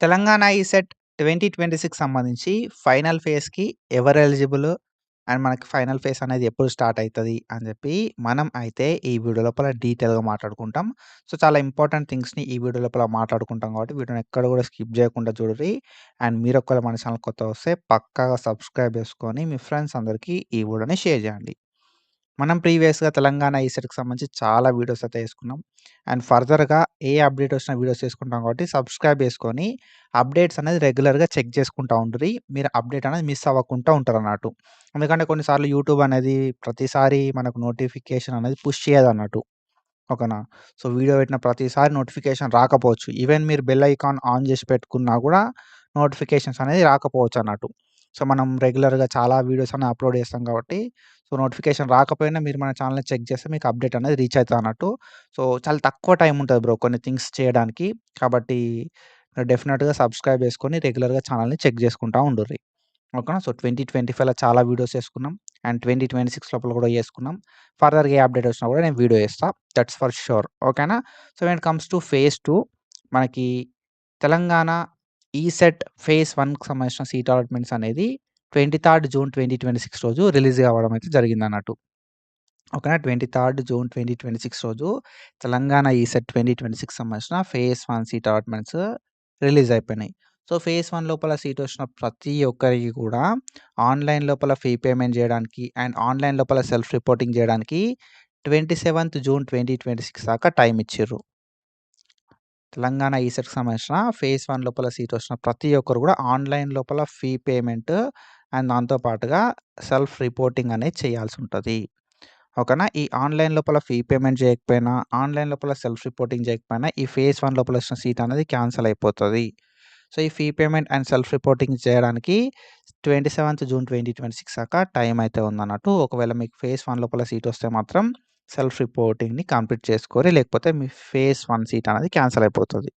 Telangana ECET 2026 సంబంధించి final ఫేజ్‌కి ఎవరు eligible? And మనకి ఫైనల్ ఫేజ్ అనేది ఎప్పుడు స్టార్ట్ అయితది అని చెప్పి మనం అయితే ఈ వీడియో లోపల డీటెయిల్‌గా మాట్లాడుకుంటాం. సో, చాలా ఇంపార్టెంట్ థింగ్స్‌ని ఈ వీడియో లోపల మాట్లాడుకుంటాం కాబట్టి వీడియోని ఎక్కడ కూడా స్కిప్ చేయకుండా చూడుర్రి. అండ్ మీరు ఒకవేళ మన ఛానల్ కొత్తగా వస్తే పక్కాగా సబ్స్క్రైబ్ చేసుకొని మీ ఫ్రెండ్స్ అందరికీ ఈ వీడియోని షేర్ చేయండి. మనం ప్రీవియస్‌గా తెలంగాణ ఈసెట్‌కి సంబంధించి చాలా వీడియోస్ అయితే చేసుకున్నాం. అండ్ ఫర్దర్‌గా ఏ అప్డేట్ వచ్చినా వీడియోస్ చేసుకుంటాం కాబట్టి సబ్స్క్రైబ్ చేసుకొని అప్డేట్స్ అనేది రెగ్యులర్‌గా చెక్ చేసుకుంటా ఉండుర్రి. మీరు అప్డేట్ అనేది మిస్ అవ్వకుండా ఉంటారన్నట్టు. ఎందుకంటే కొన్నిసార్లు యూట్యూబ్ అనేది ప్రతిసారి మనకు నోటిఫికేషన్ అనేది పుష్ చేయదన్నట్టు. ఓకేనా? సో, వీడియో పెట్టిన ప్రతిసారి నోటిఫికేషన్ రాకపోవచ్చు. ఈవెన్ మీరు బెల్ ఐకాన్ ఆన్ చేసి పెట్టుకున్నా కూడా నోటిఫికేషన్స్ అనేది రాకపోవచ్చన్నట్టు. సో, మనం రెగ్యులర్‌గా చాలా వీడియోస్ అనేవి అప్‌లోడ్ చేస్తాం కాబట్టి, సో, నోటిఫికేషన్ రాకపోయినా మీరు మన ఛానెల్‌ని చెక్ చేస్తే మీకు అప్డేట్ అనేది రీచ్ అయితదన్నట్టు. సో, చాలా తక్కువ టైం ఉంటది బ్రో కొన్ని థింగ్స్ చేయడానికి. కాబట్టి డెఫినిట్‌గా సబ్స్క్రైబ్ చేసుకొని రెగ్యులర్‌గా ఛానెల్‌ని చెక్ చేసుకుంటా ఉండుర్రి. ఓకేనా? సో, 2025లో చాలా వీడియోస్ చేసుకున్నాం. అండ్ 2026 లోపల కూడా చేసుకున్నాం. ఫర్దర్‌గా ఏ అప్డేట్ వచ్చినా కూడా నేను వీడియో చేస్తా. That's for sure. ఓకేనా? So, when it comes to phase 2 మనకి తెలంగాణ ఈసెట్ ఫేజ్ 1కి సంబంధించిన సీట్ అలాట్‌మెంట్స్ అనేది 23 జూన్ 2026 రోజు రిలీజ్ కావడం అయితే జరిగిందన్నట్టు. ఓకేనా? 23 జూన్ 2026 రోజు తెలంగాణ ఈసెట్ 2026 సంబంధించిన ఫేజ్ 1 సీట్ అలాట్‌మెంట్స్ రిలీజ్ అయిపోయినాయి. సో, ఫేజ్ 1 లోపల సీట్ వచ్చిన ప్రతి ఒక్కరికి కూడా ఆన్‌లైన్ లోపల ఫీ పేమెంట్ చేయడానికి అండ్ ఆన్‌లైన్ లోపల సెల్ఫ్ రిపోర్టింగ్ చేయడానికి 27 జూన్ 2026 దాకా టైమ్ ఇచ్చిర్రు. తెలంగాణ ఈసెట్‌కి సంబంధించిన ఫేజ్ 1 లోపల సీట్ వచ్చిన ప్రతి ఒక్కరు కూడా ఆన్‌లైన్ లోపల ఫీ పేమెంట్ అండ్ దాంతో పాటుగా సెల్ఫ్ రిపోర్టింగ్ అనేది చేయాల్సి ఉంటది. ఓకేనా? ఈ ఆన్‌లైన్ లోపల ఫీ పేమెంట్ చేయకపోయినా, ఆన్‌లైన్ లోపల సెల్ఫ్ రిపోర్టింగ్ చేయకపోయినా ఈ ఫేజ్ 1 లోపల వచ్చిన సీట్ అనేది క్యాన్సెల్ అయిపోతది. సో, ఈ fee payment and self reporting చేయడానికి 27 జూన్ 2026 దాకా టైం అయితే ఉందన్నట్టు. ఒకవేళ మీకు ఫేజ్ 1 లోపల సీట్ వస్తే మాత్రం సెల్ఫ్ రిపోర్టింగ్‌ని కంప్లీట్ చేసుకోరి. లేకపోతే మీ ఫేజ్ 1 సీట్ అనేది క్యాన్సెల్ అయిపోతది.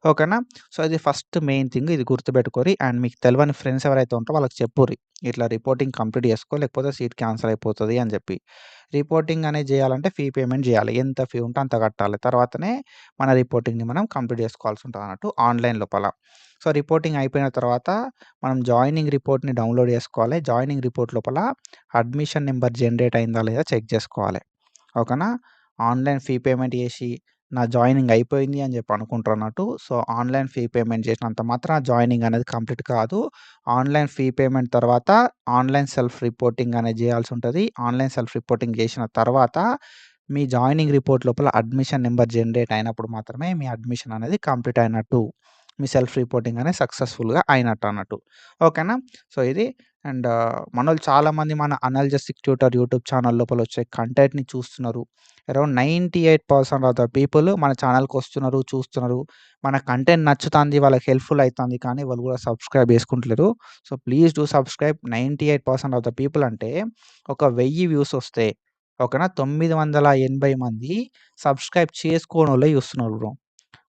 ఓకేనా? సో, ఇది ఫస్ట్ మెయిన్ థింగ్ ఇది గుర్తుపెట్టుకోరి. అండ్ మీకు తెలవని ఫ్రెండ్స్ ఎవరైతే ఉంటారో వాళ్ళకి చెప్పుర్రి. ఇట్లా రిపోర్టింగ్ కంప్లీట్ చేసుకో లేకపోతే సీట్ క్యాన్సెల్ అయిపోతది అని చెప్పి. రిపోర్టింగ్ అనేది చేయాలంటే ఫీ పేమెంట్ చేయాలి. ఎంత ఫీ ఉంటే అంత కట్టాలి. తర్వాతనే మన రిపోర్టింగ్‌ని మనం కంప్లీట్ చేసుకోవాల్సి ఉంటదన్నట్టు ఆన్‌లైన్ లోపల. సో, రిపోర్టింగ్ అయిపోయిన తర్వాత మనం జాయినింగ్ రిపోర్ట్‌ని డౌన్‌లోడ్ చేసుకోవాలి. జాయినింగ్ రిపోర్ట్ లోపల అడ్మిషన్ నంబర్ జనరేట్ అయిందా లేదా చెక్ చేసుకోవాలి. ఓకేనా? ఆన్‌లైన్ ఫీ పేమెంట్ చేసి నా జాయినింగ్ అయిపోయింది అని చెప్పి అనుకుంటున్నట్టు. సో, ఆన్‌లైన్ ఫీ పేమెంట్ చేసినంత మాత్రాన జాయినింగ్ అనేది కంప్లీట్ కాదు. ఆన్‌లైన్ ఫీ పేమెంట్ తర్వాత ఆన్‌లైన్ సెల్ఫ్ రిపోర్టింగ్ అనేది చేయాల్సి ఉంటది. ఆన్‌లైన్ సెల్ఫ్ రిపోర్టింగ్ చేసిన తర్వాత మీ జాయినింగ్ రిపోర్ట్ లోపల అడ్మిషన్ నంబర్ జనరేట్ అయినప్పుడు మాత్రమే మీ అడ్మిషన్ అనేది కంప్లీట్ అయినట్టు. మీ సెల్ఫ్ రిపోర్టింగ్ అనేది సక్సెస్‌ఫుల్‌గా అయినట్టు అన్నట్టు. ఓకేనా? సో, ఇది అండ్ మనోళ్ళు చాలామంది మన అనాలిసిస్ ట్యూటర్ యూట్యూబ్ ఛానల్ లోపల వచ్చే కంటెంట్‌ని చూస్తున్నారు. అరౌండ్ 98% ఆఫ్ ద పీపుల్ మన ఛానల్‌కొస్తున్నారు, చూస్తున్నారు. మన కంటెంట్ నచ్చుతాంది, వాళ్ళకి హెల్ప్‌ఫుల్ అయితాంది. కానీ వాళ్ళు కూడా సబ్స్క్రైబ్ చేసుకుంటలేరు. So, please do subscribe. 98% of the people అంటే ఒక 1000 వ్యూస్ వస్తే ఓకేనా? 980 మంది సబ్స్క్రైబ్ చేసుకోనోళ్ళే చూస్తున్నారు బ్రో.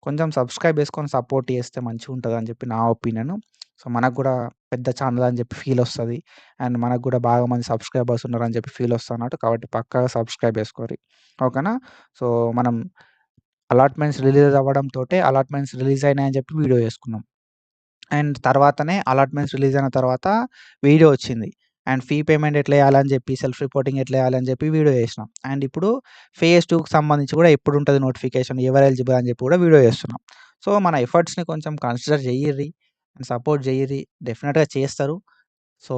కొంచెం సబ్స్క్రైబ్ చేసుకొని సపోర్ట్ చేస్తే మంచిగుంటదని చెప్పి నా ఒపీనియను. సో, మనకు గూడా పెద్ద ఛానల్ అని చెప్పి ఫీలొస్తది. అండ్ మనకు గూడా బాగా మంది సబ్స్క్రైబర్స్ ఉన్నారని చెప్పి ఫీలొస్తదన్నట్టు. కాబట్టి పక్కాగా సబ్స్క్రైబ్ చేసుకోరి. ఓకేనా? సో, మనం అలాట్‌మెంట్స్ రిలీజ్ అవ్వడంతోటే అలాట్‌మెంట్స్ రిలీజ్ అయినాయని చెప్పి వీడియో చేసుకున్నాం. అండ్ తర్వాతనే అలాట్‌మెంట్స్ రిలీజ్ అయిన తర్వాత వీడియో వచ్చింది. అండ్ ఫీ పేమెంట్ ఎట్లా చేయాలని చెప్పి, సెల్ఫ్ రిపోర్టింగ్ ఎట్లా చేయాలని చెప్పి వీడియో చేసినాం. అండ్ ఇప్పుడు ఫేజ్ 2కి సంబంధించి కూడా ఎప్పుడుంటది నోటిఫికేషన్, ఎవరు ఎలిజిబుల్ అని చెప్పి కూడా వీడియో చేస్తున్నాం. సో, మన ఎఫర్ట్స్‌ని కొంచెం కన్సిడర్ చెయ్యిర్రి. సపోర్ట్ చెయ్యిర్రి. డెఫినిట్‌గా చేస్తారు. సో,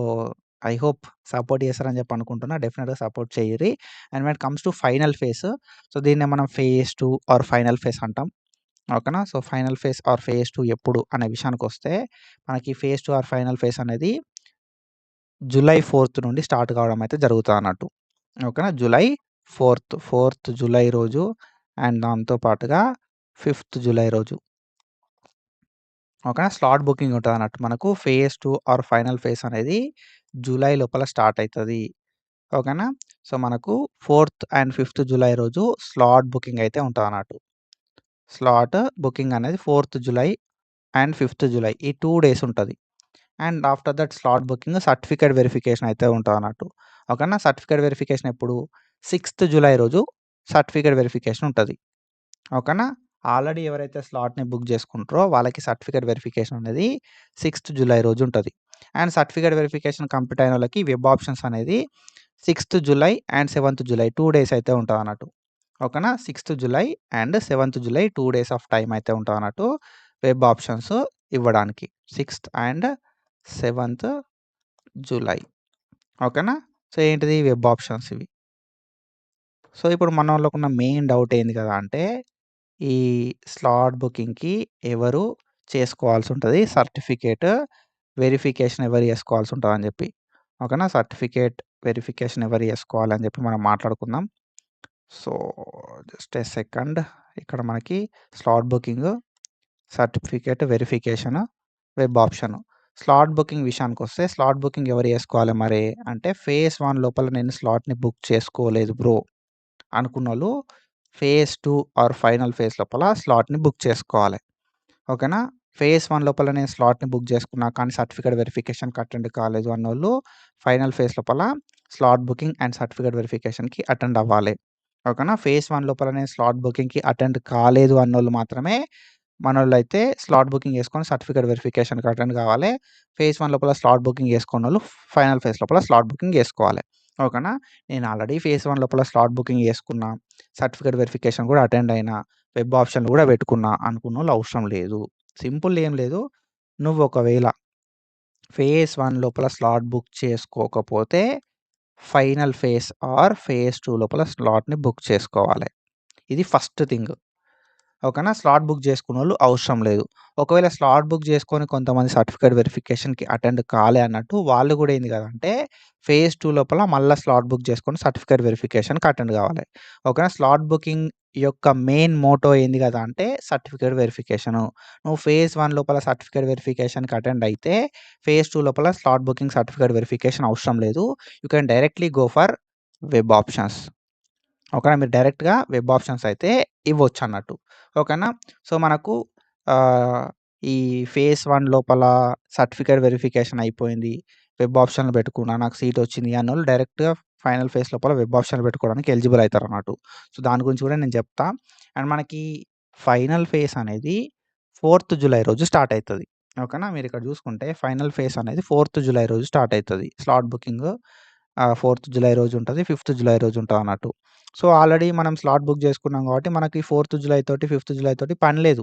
ఐ హోప్ సపోర్ట్ చేస్తారని చెప్పి అనుకుంటున్నా. డెఫినిట్‌గా సపోర్ట్ చెయ్యిర్రి. And when it comes to final phase so, దీన్నే మనం ఫేజ్ 2 ఆర్ ఫైనల్ ఫేజ్ అంటాం. ఓకేనా? So, final phase or phase 2 ఎప్పుడు అనే విషయానికొస్తే, మనకి ఫేజ్ 2 ఆర్ ఫైనల్ ఫేజ్ అనేది జులై 4 నుండి స్టార్ట్ కావడం అయితే జరుగుతదన్నట్టు. ఓకేనా? జులై 4 జులై రోజు అండ్ దాంతో పాటుగా 5 జులై రోజు. ఓకేనా? స్లాట్ బుకింగ్ ఉంటదన్నట్టు. మనకు ఫేజ్ 2 ఆర్ ఫైనల్ ఫేజ్ అనేది జులై లోపల స్టార్ట్ అయితది. ఓకేనా? సో, మనకు 4 అండ్ 5 జులై రోజు స్లాట్ బుకింగ్ అయితే ఉంటదన్నట్టు. స్లాట్ బుకింగ్ అనేది 4 జులై అండ్ 5 జులై ఈ 2 డేస్ ఉంటది. And after that slot booking certificate verification అయితే ఉంటదన్నట్టు. ఓకేనా? సర్టిఫికేట్ వెరిఫికేషన్ ఎప్పుడు? 6 జులై రోజు సర్టిఫికేట్ వెరిఫికేషన్ ఉంటది. ఓకేనా? ఆల్రెడీ ఎవరైతే స్లాట్‌ని బుక్ చేసుకుంటారో వాళ్ళకి సర్టిఫికేట్ వెరిఫికేషన్ అనేది 6థ్ జులై రోజు ఉంటది. అండ్ సర్టిఫికేట్ వెరిఫికేషన్ కంప్లీట్ అయినోళ్ళకి వెబ్ ఆప్షన్స్ అనేది 6థ్ జులై అండ్ 7థ్ జులై 2 డేస్ అయితే ఉంటదన్నట్టు. ఓకేనా? 6థ్ జులై అండ్ 7థ్ జులై 2 డేస్ ఆఫ్ టైమ్ అయితే ఉంటదన్నట్టు వెబ్ ఆప్షన్స్ ఇవ్వడానికి. 6థ్ అండ్ 7థ్ జులై. ఓకేనా? సో, ఏంటిది వెబ్ ఆప్షన్స్ ఇవి. సో, ఇప్పుడు మనోళ్ళకున్న మెయిన్ డౌట్ ఏంది కదా అంటే, ఈ స్లాట్ బుకింగ్‌కి ఎవరు చేసుకోవాల్సుంటది? సర్టిఫికేట్ వెరిఫికేషన్ ఎవరు చేసుకోవాల్సుంటదని జెప్పి. ఓకేనా? సర్టిఫికేట్ వెరిఫికేషన్ ఎవరు చేసుకోవాలని జెప్పి మనం మాట్లాడుకుందాం. So, just a second. ఇక్కడ మనకి slot booking, certificate verification, web option. Slot booking విషయానికొస్తే స్లాట్ బుకింగ్ ఎవరు చేసుకోవాలి మరి అంటే, ఫేజ్ 1 లోపల నేను స్లాట్‌ని బుక్ చేసుకోలేదు బ్రో అనుకున్నోళ్ళు ఫేజ్ 2 ఆర్ ఫైనల్ ఫేజ్ లోపల స్లాట్‌ని బుక్ చేసుకోవాలి. ఓకేనా? ఫేజ్ 1 లోపల నేను స్లాట్‌ని బుక్ చేసుకున్నా కానీ సర్టిఫికేట్ వెరిఫికేషన్‌కి అటెండ్ కాలేదు అన్నోళ్ళు ఫైనల్ ఫేజ్ లోపల స్లాట్ బుకింగ్ అండ్ సర్టిఫికేట్ వెరిఫికేషన్‌కి అటెండ్ అవ్వాలి. ఓకేనా? ఫేజ్ 1 లోపల నేను స్లాట్ బుకింగ్‌కి అటెండ్ కాలేదు అన్నోళ్ళు మాత్రమే మనోళ్ళైతే స్లాట్ బుకింగ్ చేసుకొని సర్టిఫికేట్ వెరిఫికేషన్‌కి అటెండ్ కావాలి. ఫేజ్ 1 లోపల స్లాట్ బుకింగ్ చేసుకున్నోళ్ళు ఫైనల్ ఫేజ్ లోపల స్లాట్ బుకింగ్ చేసుకోవాలి. ఓకేనా? నేను ఆల్రెడీ ఫేజ్ 1 లోపల స్లాట్ బుకింగ్ చేసుకున్నా. సర్టిఫికేట్ వెరిఫికేషన్ కూడా అటెండ్ అయినా. వెబ్ ఆప్షన్‌లు కూడా పెట్టుకున్నా అనుకున్నోళ్ళు అవసరం లేదు. సింపుల్ ఏం లేదు. నువ్వు ఒకవేళ ఫేజ్ 1 లోపల స్లాట్ బుక్ చేసుకోకపోతే ఫైనల్ ఫేజ్ ఆర్ ఫేజ్ 2 లోపల స్లాట్‌ని బుక్ చేసుకోవాలి. ఇది ఫస్ట్ థింగ్. ఓకేనా? స్లాట్ బుక్ చేసుకున్నోళ్ళు అవసరం లేదు. ఒకవేళ స్లాట్ బుక్ చేసుకొని కొంతమంది సర్టిఫికేట్ వెరిఫికేషన్‌కి అటెండ్ కాలే అన్నట్టు వాళ్ళు కూడా ఏంది కదంటే ఫేజ్ 2 లోపల మళ్ళా స్లాట్ బుక్ చేసుకొని సర్టిఫికేట్ వెరిఫికేషన్‌కి అటెండ్ కావాలి. ఓకేనా? స్లాట్ బుకింగ్ యొక్క మెయిన్ మోటో ఏంది కదా అంటే సర్టిఫికేట్ వెరిఫికేషను. నువ్వు ఫేజ్ 1 లోపల సర్టిఫికేట్ వెరిఫికేషన్‌కి అటెండ్ అయితే ఫేజ్ 2 లోపల స్లాట్ బుకింగ్ సర్టిఫికేట్ వెరిఫికేషన్ అవసరం లేదు. You can directly go for web options. ఓకేనా? మీరు డైరెక్ట్‌గా వెబ్ ఆప్షన్స్ అయితే ఇవ్వొచ్చన్నట్టు. ఓకేనా? సో, మనకు ఆహ్, ఈ ఫేజ్ 1 లోపల సర్టిఫికేట్ వెరిఫికేషన్ అయిపోయింది. వెబ్ ఆప్షన్‌లు పెట్టుకున్నా. నాకు సీటొచ్చింది అన్నోళ్ళు డైరెక్ట్‌గా ఫైనల్ ఫేజ్ లోపల వెబ్ ఆప్షన్‌లు పెట్టుకోవడానికి ఎలిజిబుల్ అయితారన్నట్టు. సో, దాని గురించి కూడా నేను చెప్తా. అండ్ మనకి ఫైనల్ ఫేజ్ అనేది 4థ్ జులై రోజు స్టార్ట్ అయితది. ఓకేనా? మీరిక్కడ చూసుకుంటే ఫైనల్ ఫేజ్ అనేది 4థ్ జులై రోజు స్టార్ట్ అయితది. స్లాట్ బుకింగ్ 4థ్ జులై రోజు ఉంటది. 5థ్ జులై రోజు ఉంటదన్నట్టు. సో, ఆల్రెడీ మనం స్లాట్ బుక్ చేసుకున్నాం కాబట్టి మనకి 4థ్ జులై తోటి, 5థ్ జులై తోటి పని లేదు.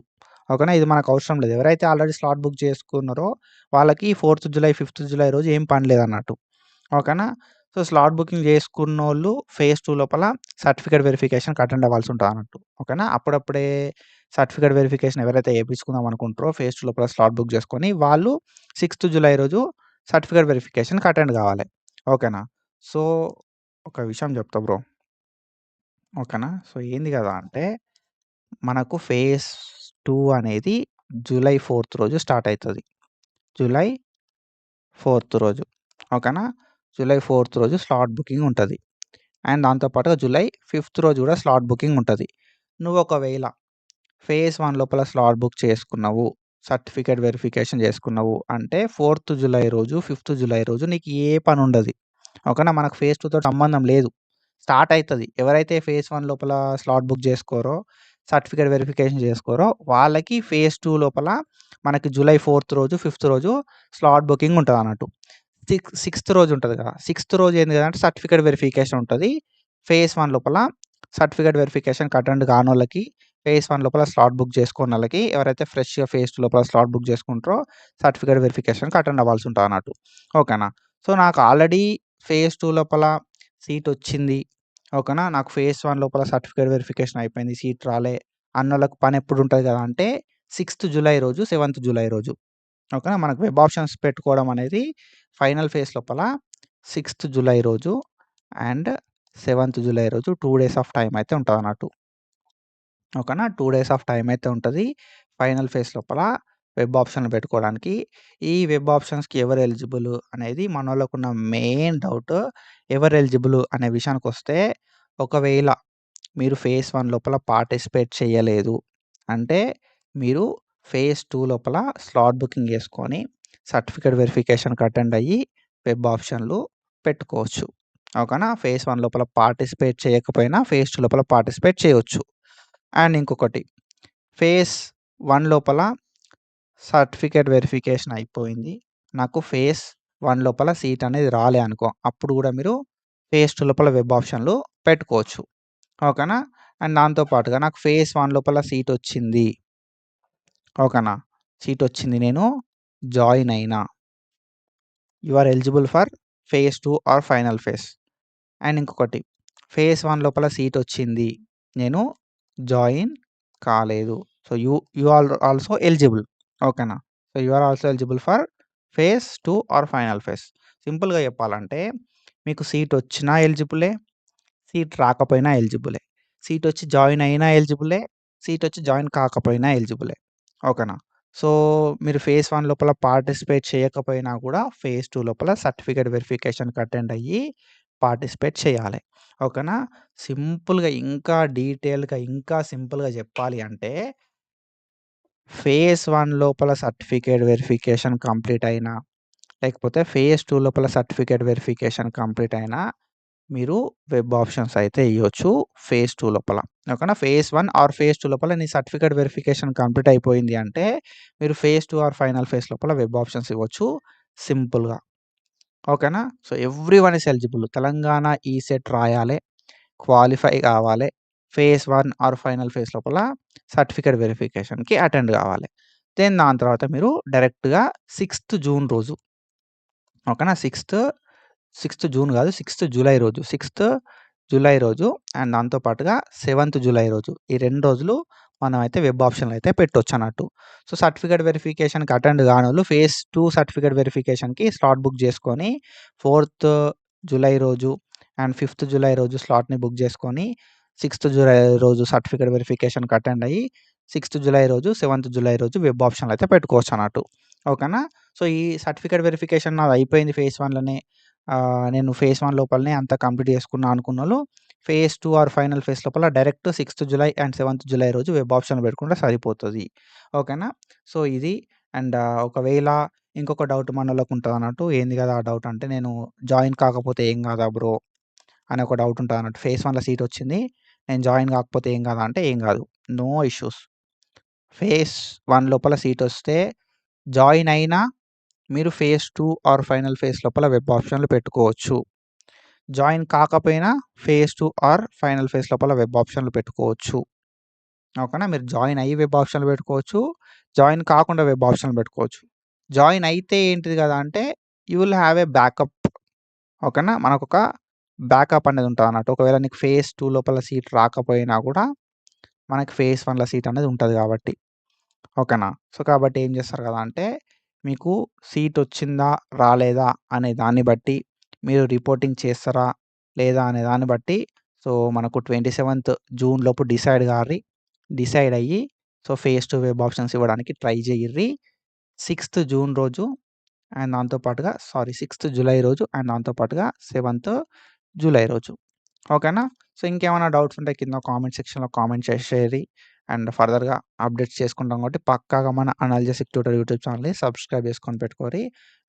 ఓకేనా? ఇది మనకు అవసరం లేదు. ఎవరైతే ఆల్రెడీ స్లాట్ బుక్ చేసుకున్నారో వాళ్ళకి 4థ్ జులై, 5థ్ జులై రోజు ఏం పని లేదన్నట్టు. ఓకేనా? సో, స్లాట్ బుకింగ్ చేసుకున్నోళ్ళు ఫేజ్ 2 లోపల సర్టిఫికేట్ వెరిఫికేషన్‌కి అటెండ్ అవ్వాల్సి ఉంటదన్నట్టు. ఓకేనా? అప్పుడప్పుడే సర్టిఫికేట్ వెరిఫికేషన్ ఎవరైతే ఏపించుకుందాం అనుకుంటారో ఫేజ్ 2 లోపల స్లాట్ బుక్ చేసుకొని వాళ్ళు 6థ్ జులై రోజు సర్టిఫికేట్ వెరిఫికేషన్‌కి అటెండ్ కావాలి. ఓకేనా? సో, ఒక విషయం చెప్తా బ్రో. ఓకేనా? సో, ఏంది కదా అంటే మనకు ఫేజ్ 2 అనేది జూలై 4థ్ రోజు స్టార్ట్ అయితది. జూలై 4థ్ రోజు. ఓకేనా? జూలై 4థ్ రోజు స్లాట్ బుకింగ్ ఉంటది. అండ్ దాంతో పాటుగా జూలై 5థ్ రోజు కూడా స్లాట్ బుకింగ్ ఉంటది. నువ్వు ఒకవేళ ఫేజ్ 1 లోపల స్లాట్ బుక్ చేసుకున్నావు. సర్టిఫికేట్ వెరిఫికేషన్ చేసుకున్నావు. అంటే 4థ్ జులై రోజు, 5థ్ జులై రోజు నీకు ఏ పనుండది. ఓకేనా? మనకు ఫేజ్ 2 తోటి సంబంధం లేదు. స్టార్ట్ అయితది. ఎవరైతే ఫేజ్ 1 లోపల స్లాట్ బుక్ చేసుకోరో, సర్టిఫికేట్ వెరిఫికేషన్ చేసుకోరో వాళ్ళకి ఫేజ్ 2 లోపల మనకి జూలై 4థ్ రోజు, 5థ్ రోజు స్లాట్ బుకింగ్ ఉంటదన్నట్టు. 6థ్ రోజు ఉంటది కదా! 6థ్ రోజు ఏంది కదంటే సర్టిఫికేట్ వెరిఫికేషన్ ఉంటది. ఫేజ్ 1 లోపల సర్టిఫికేట్ వెరిఫికేషన్‌కి అటెండ్ కానోళ్ళకి, ఫేజ్ 1 లోపల స్లాట్ బుక్ చేసుకున్నోళ్ళకి, ఎవరైతే ఫ్రెష్‌గా ఫేజ్ 2 లోపల స్లాట్ బుక్ చేసుకుంటారో సర్టిఫికేట్ వెరిఫికేషన్‌కి అటెండ్ అవ్వాల్సి ఉంటదన్నట్టు. ఓకేనా? సో, నాకు ఆల్రెడీ ఫేజ్ 2 లోపల సీటొచ్చింది. ఓకేనా? నాకు ఫేజ్ 1 లోపల సర్టిఫికేట్ వెరిఫికేషన్ అయిపోయింది. సీట్ రాలే అన్నోళ్ళకి పనెప్పుడుంటది కదా! అంటే 6థ్ జులై రోజు, 7థ్ జులై రోజు. ఓకేనా? మనకు వెబ్ ఆప్షన్స్ పెట్టుకోవడం అనేది ఫైనల్ ఫేజ్ లోపల 6థ్ జులై రోజు అండ్ 7థ్ జులై రోజు 2 డేస్ ఆఫ్ టైమ్ అయితే ఉంటదన్నట్టు. ఓకేనా? 2 డేస్ ఆఫ్ టైమ్ అయితే ఉంటది. ఫైనల్ ఫేజ్ లోపల వెబ్ ఆప్షన్‌లు పెట్టుకోవడానికి. ఈ వెబ్ ఆప్షన్స్‌కి ఎవరు ఎలిజిబుల్ అనేది మనోళ్ళకున్న మెయిన్ డౌట్. ఎవరు ఎలిజిబుల్ అనే విషయానికొస్తే ఒకవేళ మీరు ఫేజ్ 1 లోపల పార్టిసిపేట్ చేయలేదు. అంటే మీరు ఫేజ్ 2 లోపల స్లాట్ బుకింగ్ చేసుకొని సర్టిఫికేట్ వెరిఫికేషన్‌కి అటెండ్ అయ్యి వెబ్ ఆప్షన్‌లు పెట్టుకోవచ్చు. ఓకేనా? ఫేజ్ 1 లోపల పార్టిసిపేట్ చేయకపోయినా ఫేజ్ 2 లోపల పార్టిసిపేట్ చేయొచ్చు. అండ్ ఇంకొకటి ఫేజ్ 1 లోపల సర్టిఫికేట్ వెరిఫికేషన్ అయిపోయింది. నాకు ఫేజ్ 1 లోపల సీట్ అనేది రాలే అనుకో. అప్పుడు గూడా మీరు ఫేజ్ 2 లోపల వెబ్ ఆప్షన్‌లు పెట్టుకోవచ్చు. ఓకేనా? అండ్ దాంతో పాటుగా నాకు ఫేజ్ 1 లోపల సీటొచ్చింది. ఓకేనా? సీటొచ్చింది. నేను జాయిన్ అయినా. You are eligible for phase 2 are final phase. And ఇంకొకటి ఫేజ్ 1 లోపల సీటొచ్చింది. నేను జాయిన్ కాలేదు. So, you are also eligible. ఓకేనా? So, you are also eligible for phase 2 are final phase. సింపుల్‌గా చెప్పాలంటే మీకు సీటొచ్చినా ఎలిజిబులే. సీట్ రాకపోయినా ఎలిజిబులే. సీటొచ్చి జాయిన్ అయినా ఎలిజిబులే. సీటొచ్చి జాయిన్ కాకపోయినా ఎలిజిబులే. ఓకేనా? సో, మీరు ఫేజ్ 1 లోపల పార్టిసిపేట్ చేయకపోయినా కూడా ఫేజ్ 2 లోపల సర్టిఫికేట్ వెరిఫికేషన్‌కి అటెండ్ అయ్యి పార్టిసిపేట్ చేయాలి. ఓకేనా? సింపుల్‌గా ఇంకా డీటెయిల్‌గా ఇంకా సింపుల్‌గా చెప్పాలి అంటే ఫేజ్ 1 లోపల సర్టిఫికేట్ వెరిఫికేషన్ కంప్లీట్ అయినా, లేకపోతే ఫేజ్ 2 లోపల సర్టిఫికేట్ వెరిఫికేషన్ కంప్లీట్ అయినా మీరు వెబ్ ఆప్షన్స్ అయితే ఇయ్యొచ్చు ఫేజ్ 2 లోపల. ఓకేనా? ఫేజ్ 1 ఆర్ ఫేజ్ 2 లోపల నీ సర్టిఫికేట్ వెరిఫికేషన్ కంప్లీట్ అయిపోయింది అంటే, మీరు ఫేజ్ 2 ఆర్ ఫైనల్ ఫేజ్ లోపల వెబ్ ఆప్షన్స్ ఇవ్వచ్చు సింపుల్‌గా. ఓకేనా? So, everyone is eligible. Telangana ECET రాయాలే, క్వాలిఫై కావాలే, ఫేజ్ 1 ఆర్ ఫైనల్ ఫేజ్ లోపల సర్టిఫికేట్ వెరిఫికేషన్‌కి అటెండ్ కావాలి. దెన్ దాని తర్వాత మీరు డైరెక్ట్‌గా 6థ్ జూన్ రోజు ఓకేనా? 6థ్ జూన్ కాదు 6థ్ జూలై రోజు. 6థ్ జూలై రోజు అండ్ దాంతో పాటుగా 7థ్ జూలై రోజు. ఈ 2 రోజులు మనమైతే వెబ్ ఆప్షన్‌లు అయితే పెట్టొచ్చన్నట్టు. సో, సర్టిఫికేట్ వెరిఫికేషన్‌కి అటెండ్ కానోళ్ళు ఫేజ్ 2 సర్టిఫికేట్ వెరిఫికేషన్‌కి స్లాట్ బుక్ చేసుకొని 4థ్ జూలై రోజు అండ్ 5థ్ జూలై రోజు స్లాట్‌ని బుక్ చేసుకొని 6థ్ జూలై రోజు సర్టిఫికేట్ వెరిఫికేషన్‌కి అటెండ్ అయ్యి 6థ్ జూలై రోజు, 7థ్ జూలై రోజు వెబ్ ఆప్షన్‌లు అయితే పెట్టుకోవచ్చన్నట్టు. ఓకేనా? సో, ఈ సర్టిఫికేట్ వెరిఫికేషన్ నాది అయిపోయింది ఫేజ్ 1లోనే. నేను ఫేజ్ 1 లోపలనే అంతా కంప్లీట్ చేసుకున్నా అనుకున్నోళ్ళు ఫేజ్ 2 ఆర్ ఫైనల్ ఫేజ్ లోపల డైరెక్ట్ 6థ్ జులై అండ్ 7థ్ జులై రోజు వెబ్ ఆప్షన్‌లు పెట్టుకుంటే సరిపోతది. ఓకేనా? సో, ఇది అండ్ ఒకవేళ ఇంకొక డౌట్ మనోళ్ళకి ఉంటదన్నట్టు. ఏంది కదా ఆ డౌట్ అంటే నేను జాయిన్ కాకపోతే ఏం కాదా బ్రో అని ఒక డౌట్ ఉంటదన్నట్టు. ఫేజ్ 1లో సీట్ వచ్చింది. నేను జాయిన్ కాకపోతే ఏం కాదా అంటే ఏం కాదు. No issues. ఫేజ్ 1 లోపల సీట్ వస్తే జాయిన్ అయినా మీరు ఫేజ్ 2 ఆర్ ఫైనల్ ఫేజ్ లోపల వెబ్ ఆప్షన్‌లు పెట్టుకోవచ్చు. జాయిన్ కాకపోయినా ఫేజ్ 2 ఆర్ ఫైనల్ ఫేజ్ లోపల వెబ్ ఆప్షన్‌లు పెట్టుకోవచ్చు. ఓకేనా? మీరు జాయిన్ అయ్యి వెబ్ ఆప్షన్‌లు పెట్టుకోవచ్చు. జాయిన్ కాకుండా వెబ్ ఆప్షన్‌లు పెట్టుకోవచ్చు. జాయిన్ అయితే ఏంటిది కదా అంటే you will have a backup. ఓకేనా? మనకొక బ్యాకప్ అనేది ఉంటదన్నట్టు. ఒకవేళ నీకు ఫేజ్ 2 లోపల సీట్ రాకపోయినా కూడా మనకి ఫేజ్ 1లో సీట్ అనేది ఉంటది కాబట్టి. ఓకేనా? సో, కాబట్టి ఏం చేస్తారు కదా అంటే, మీకు సీటొచ్చిందా? రాలేదా? అనే దాన్ని బట్టి, మీరు రిపోర్టింగ్ చేస్తారా? లేదా? అనే దాన్ని బట్టి, సో, మనకు 27థ్ జూన్ లోపు డిసైడ్ గార్రి. డిసైడ్ అయ్యి, సో, ఫేజ్ 2 వెబ్ ఆప్షన్స్ ఇవ్వడానికి ట్రై చేయిర్రి. 6థ్ జూన్ రోజు అండ్ దాంతో పాటుగా 6థ్ జులై రోజు అండ్ దాంతో పాటుగా 7థ్ జూలై రోజు. ఓకేనా? సో, ఇంకేమైనా డౌట్స్ ఉంటే కింద కామెంట్ సెక్షన్‌లో కామెంట్ చేసేయండి. అండ్ ఫర్దర్‌గా అప్డేట్స్ చేసుకుంటాం కాబట్టి పక్కాగా మన అనాలిసిస్ ట్యూటర్ యూట్యూబ్ ఛానెల్‌ని సబ్స్క్రైబ్ చేసుకొని పెట్టుకోరి.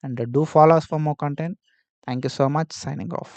And do follow us for more content. Thank you so much. Signing of.